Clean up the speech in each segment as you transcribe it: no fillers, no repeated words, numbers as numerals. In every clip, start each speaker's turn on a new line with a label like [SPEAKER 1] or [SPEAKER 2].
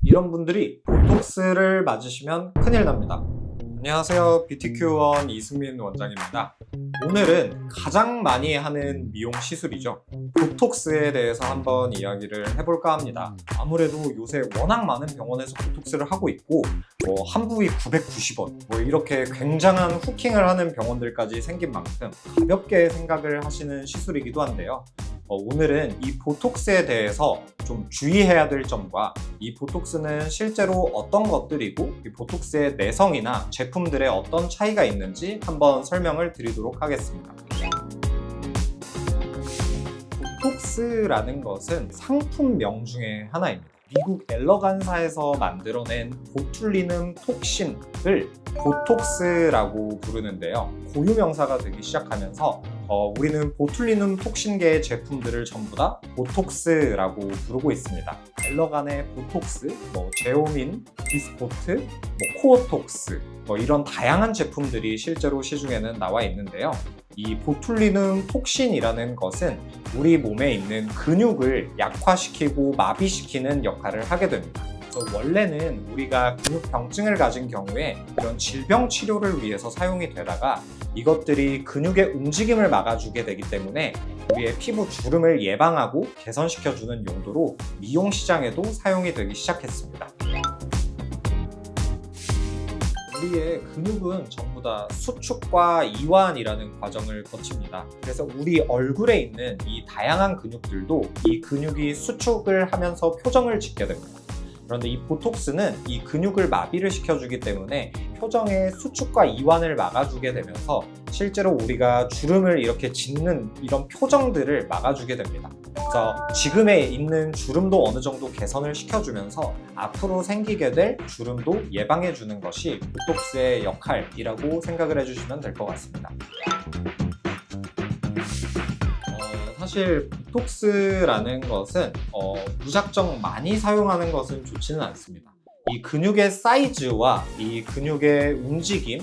[SPEAKER 1] 이런 분들이 보톡스를 맞으시면 큰일 납니다. 안녕하세요. 뷰티큐원 이승민 원장입니다. 오늘은 가장 많이 하는 미용 시술이죠. 보톡스에 대해서 한번 이야기를 해볼까 합니다. 아무래도 요새 워낙 많은 병원에서 보톡스를 하고 있고 한 부위 990원 이렇게 굉장한 후킹을 하는 병원들까지 생긴 만큼 가볍게 생각을 하시는 시술이기도 한데요. 오늘은 이 보톡스에 대해서 좀 주의해야 될 점과 이 보톡스는 실제로 어떤 것들이고 이 보톡스의 내성이나 제품들의 어떤 차이가 있는지 한번 설명을 드리도록 하겠습니다. 보톡스라는 것은 상품명 중에 하나입니다. 미국 엘러간사에서 만들어낸 보툴리눔 톡신을 보톡스라고 부르는데요. 고유명사가 되기 시작하면서 우리는 보툴리눔 톡신계의 제품들을 전부 다 보톡스라고 부르고 있습니다. 엘러간의 보톡스, 제오민, 디스포트, 코어톡스 이런 다양한 제품들이 실제로 시중에는 나와 있는데요. 이 보툴리눔 톡신이라는 것은 우리 몸에 있는 근육을 약화시키고 마비시키는 역할을 하게 됩니다. 그래서 원래는 우리가 근육병증을 가진 경우에 이런 질병 치료를 위해서 사용이 되다가 이것들이 근육의 움직임을 막아주게 되기 때문에 우리의 피부 주름을 예방하고 개선시켜주는 용도로 미용 시장에도 사용이 되기 시작했습니다. 우리의 근육은 전부 다 수축과 이완이라는 과정을 거칩니다. 그래서 우리 얼굴에 있는 이 다양한 근육들도 이 근육이 수축을 하면서 표정을 짓게 됩니다. 그런데 이 보톡스는 이 근육을 마비를 시켜주기 때문에 표정의 수축과 이완을 막아주게 되면서 실제로 우리가 주름을 이렇게 짓는 이런 표정들을 막아주게 됩니다. 그래서 지금에 있는 주름도 어느 정도 개선을 시켜주면서 앞으로 생기게 될 주름도 예방해주는 것이 보톡스의 역할이라고 생각을 해주시면 될 것 같습니다. 사실 보톡스라는 것은 무작정 많이 사용하는 것은 좋지는 않습니다. 이 근육의 사이즈와 이 근육의 움직임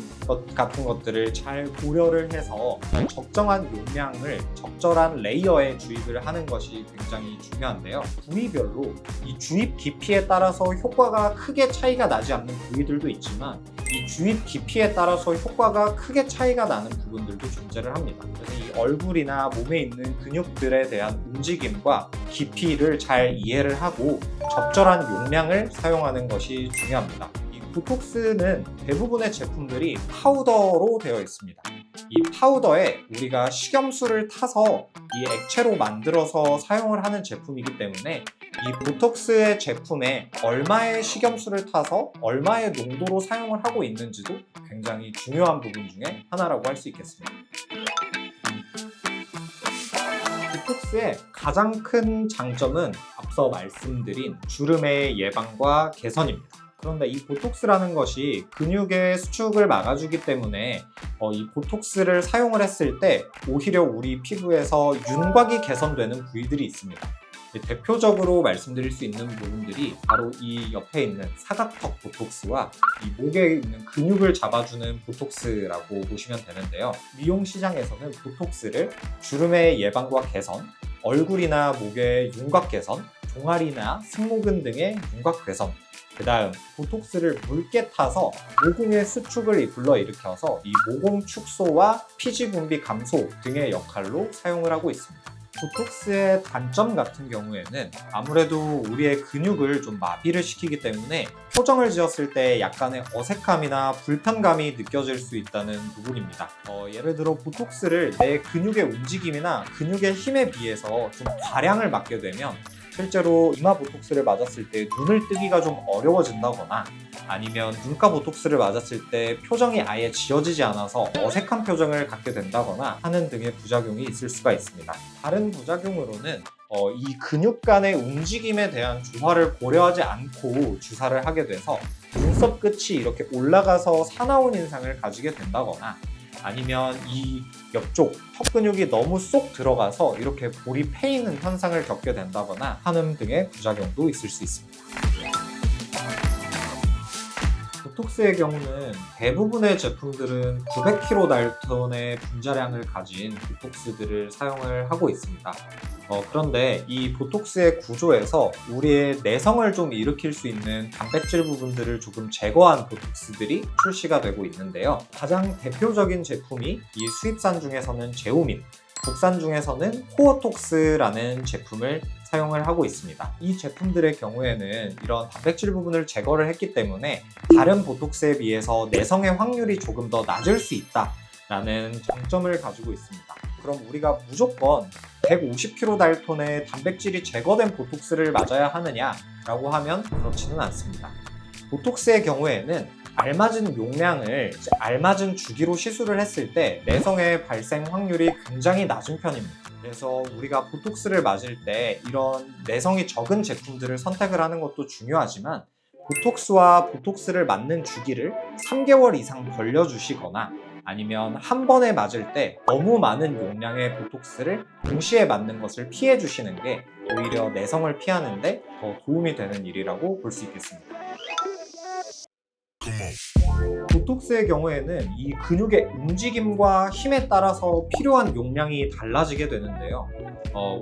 [SPEAKER 1] 같은 것들을 잘 고려를 해서 적정한 용량을 적절한 레이어에 주입을 하는 것이 굉장히 중요한데요. 부위별로 이 주입 깊이에 따라서 효과가 크게 차이가 나지 않는 부위들도 있지만 이 주입 깊이에 따라서 효과가 크게 차이가 나는 부분들도 존재를 합니다. 그래서 이 얼굴이나 몸에 있는 근육들에 대한 움직임과 깊이를 잘 이해를 하고 적절한 용량을 사용하는 것이 중요합니다. 이 보톡스는 대부분의 제품들이 파우더로 되어 있습니다. 이 파우더에 우리가 식염수를 타서 이 액체로 만들어서 사용을 하는 제품이기 때문에 이 보톡스의 제품에 얼마의 식염수를 타서 얼마의 농도로 사용을 하고 있는지도 굉장히 중요한 부분 중에 하나라고 할 수 있겠습니다. 보톡스의 가장 큰 장점은 앞서 말씀드린 주름의 예방과 개선입니다. 그런데 이 보톡스라는 것이 근육의 수축을 막아주기 때문에 이 보톡스를 사용을 했을 때 오히려 우리 피부에서 윤곽이 개선되는 부위들이 있습니다. 대표적으로 말씀드릴 수 있는 부분들이 바로 이 옆에 있는 사각턱 보톡스와 이 목에 있는 근육을 잡아주는 보톡스라고 보시면 되는데요. 미용 시장에서는 보톡스를 주름의 예방과 개선, 얼굴이나 목의 윤곽 개선, 종아리나 승모근 등의 윤곽 개선, 그 다음 보톡스를 묽게 타서 모공의 수축을 불러일으켜서 이 모공 축소와 피지 분비 감소 등의 역할로 사용을 하고 있습니다. 보톡스의 단점 같은 경우에는 아무래도 우리의 근육을 좀 마비를 시키기 때문에 표정을 지었을 때 약간의 어색함이나 불편감이 느껴질 수 있다는 부분입니다. 예를 들어 보톡스를 내 근육의 움직임이나 근육의 힘에 비해서 좀 과량을 맞게 되면 실제로 이마 보톡스를 맞았을 때 눈을 뜨기가 좀 어려워진다거나 아니면 눈가 보톡스를 맞았을 때 표정이 아예 지어지지 않아서 어색한 표정을 갖게 된다거나 하는 등의 부작용이 있을 수가 있습니다. 다른 부작용으로는 이 근육 간의 움직임에 대한 조화를 고려하지 않고 주사를 하게 돼서 눈썹 끝이 이렇게 올라가서 사나운 인상을 가지게 된다거나 아니면 이 옆쪽 턱 근육이 너무 쏙 들어가서 이렇게 볼이 패이는 현상을 겪게 된다거나 하는 등의 부작용도 있을 수 있습니다. 보톡스의 경우는 대부분의 제품들은 900kD의 분자량을 가진 보톡스들을 사용을 하고 있습니다. 그런데 이 보톡스의 구조에서 우리의 내성을 좀 일으킬 수 있는 단백질 부분들을 조금 제거한 보톡스들이 출시가 되고 있는데요. 가장 대표적인 제품이 이 수입산 중에서는 제오민, 국산 중에서는 코어톡스라는 제품을 사용을 하고 있습니다. 이 제품들의 경우에는 이런 단백질 부분을 제거를 했기 때문에 다른 보톡스에 비해서 내성의 확률이 조금 더 낮을 수 있다라는 장점을 가지고 있습니다. 그럼 우리가 무조건 150kD의 단백질이 제거된 보톡스를 맞아야 하느냐라고 하면 그렇지는 않습니다. 보톡스의 경우에는 알맞은 용량을 알맞은 주기로 시술을 했을 때 내성의 발생 확률이 굉장히 낮은 편입니다. 그래서 우리가 보톡스를 맞을 때 이런 내성이 적은 제품들을 선택을 하는 것도 중요하지만 보톡스와 보톡스를 맞는 주기를 3개월 이상 벌려주시거나 아니면 한 번에 맞을 때 너무 많은 용량의 보톡스를 동시에 맞는 것을 피해 주시는 게 오히려 내성을 피하는데 더 도움이 되는 일이라고 볼 수 있겠습니다. 보톡스의 경우에는 이 근육의 움직임과 힘에 따라서 필요한 용량이 달라지게 되는데요.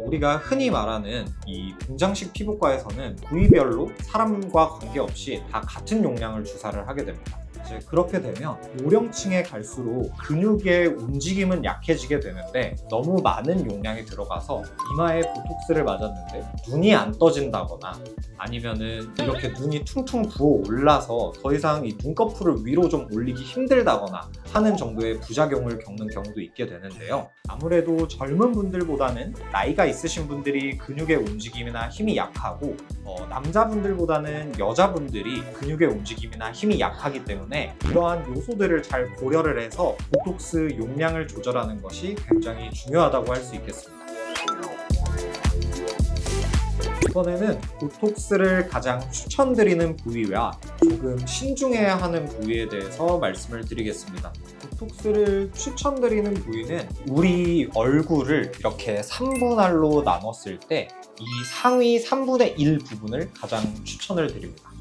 [SPEAKER 1] 우리가 흔히 말하는 이 공장식 피부과에서는 부위별로 사람과 관계없이 다 같은 용량을 주사를 하게 됩니다. 이제 그렇게 되면 고령층에 갈수록 근육의 움직임은 약해지게 되는데 너무 많은 용량이 들어가서 이마에 보톡스를 맞았는데 눈이 안 떠진다거나 아니면은 이렇게 눈이 퉁퉁 부어 올라서 더 이상 이 눈꺼풀을 위로 좀 올리기 힘들다거나 하는 정도의 부작용을 겪는 경우도 있게 되는데요. 아무래도 젊은 분들보다는 나이가 있으신 분들이 근육의 움직임이나 힘이 약하고 남자분들보다는 여자분들이 근육의 움직임이나 힘이 약하기 때문에 이러한 요소들을 잘 고려를 해서 보톡스 용량을 조절하는 것이 굉장히 중요하다고 할 수 있겠습니다. 이번에는 보톡스를 가장 추천드리는 부위와 조금 신중해야 하는 부위에 대해서 말씀을 드리겠습니다. 보톡스를 추천드리는 부위는 우리 얼굴을 이렇게 3분할로 나눴을 때 이 상위 3분의 1 부분을 가장 추천을 드립니다.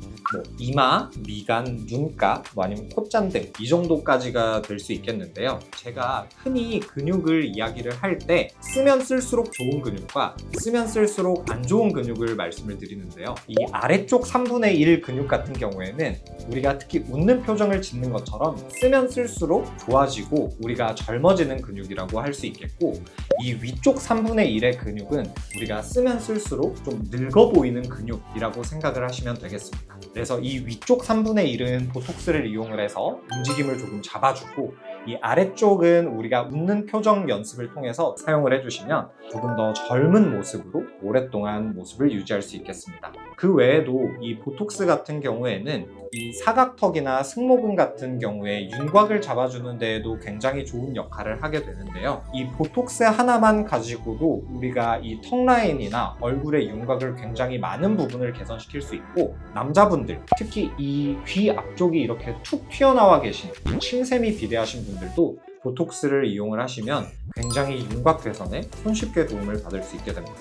[SPEAKER 1] 이마, 미간, 눈가, 아니면 콧잔등 이 정도까지가 될 수 있겠는데요. 제가 흔히 근육을 이야기를 할 때 쓰면 쓸수록 좋은 근육과 쓰면 쓸수록 안 좋은 근육을 말씀을 드리는데요. 이 아래쪽 3분의 1 근육 같은 경우에는 우리가 특히 웃는 표정을 짓는 것처럼 쓰면 쓸수록 좋아지고 우리가 젊어지는 근육이라고 할 수 있겠고, 이 위쪽 3분의 1의 근육은 우리가 쓰면 쓸수록 좀 늙어 보이는 근육이라고 생각을 하시면 되겠습니다. 그래서 이 위쪽 3분의 1은 보톡스를 이용을 해서 움직임을 조금 잡아주고, 이 아래쪽은 우리가 웃는 표정 연습을 통해서 사용을 해주시면 조금 더 젊은 모습으로 오랫동안 모습을 유지할 수 있겠습니다. 그 외에도 이 보톡스 같은 경우에는 이 사각턱이나 승모근 같은 경우에 윤곽을 잡아주는 데에도 굉장히 좋은 역할을 하게 되는데요. 이 보톡스 하나만 가지고도 우리가 이 턱 라인이나 얼굴의 윤곽을 굉장히 많은 부분을 개선시킬 수 있고, 남자분들 특히 이 귀 앞쪽이 이렇게 툭 튀어나와 계신 침샘이 비대하신 분들도 보톡스를 이용을 하시면 굉장히 윤곽 개선에 손쉽게 도움을 받을 수 있게 됩니다.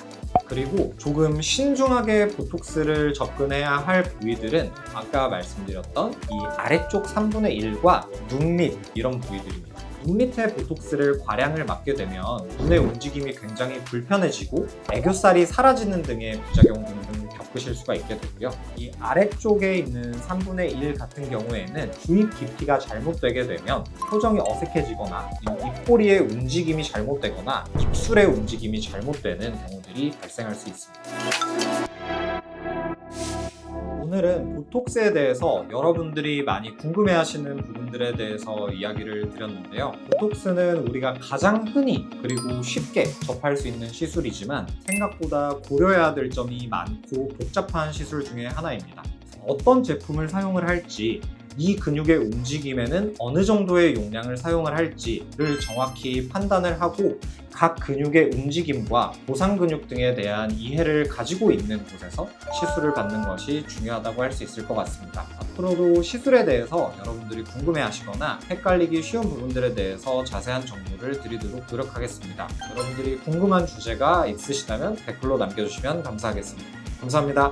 [SPEAKER 1] 그리고 조금 신중하게 보톡스를 접근해야 할 부위들은 아까 말씀드렸던 이 아래쪽 3분의 1과 눈 밑 이런 부위들입니다. 눈 밑에 보톡스를 과량을 맞게 되면 눈의 움직임이 굉장히 불편해지고 애교살이 사라지는 등의 부작용 등을 겪으실 수가 있게 되고요. 이 아래쪽에 있는 3분의 1 같은 경우에는 주입 깊이가 잘못되게 되면 표정이 어색해지거나 입꼬리의 움직임이 잘못되거나 입술의 움직임이 잘못되는 경우들이 발생할 수 있습니다. 오늘은 보톡스에 대해서 여러분들이 많이 궁금해하시는 부분들에 대해서 이야기를 드렸는데요. 보톡스는 우리가 가장 흔히 그리고 쉽게 접할 수 있는 시술이지만 생각보다 고려해야 될 점이 많고 복잡한 시술 중에 하나입니다. 어떤 제품을 사용을 할지, 이 근육의 움직임에는 어느 정도의 용량을 사용을 할지를 정확히 판단을 하고 각 근육의 움직임과 보상 근육 등에 대한 이해를 가지고 있는 곳에서 시술을 받는 것이 중요하다고 할 수 있을 것 같습니다. 앞으로도 시술에 대해서 여러분들이 궁금해하시거나 헷갈리기 쉬운 부분들에 대해서 자세한 정보를 드리도록 노력하겠습니다. 여러분들이 궁금한 주제가 있으시다면 댓글로 남겨주시면 감사하겠습니다. 감사합니다.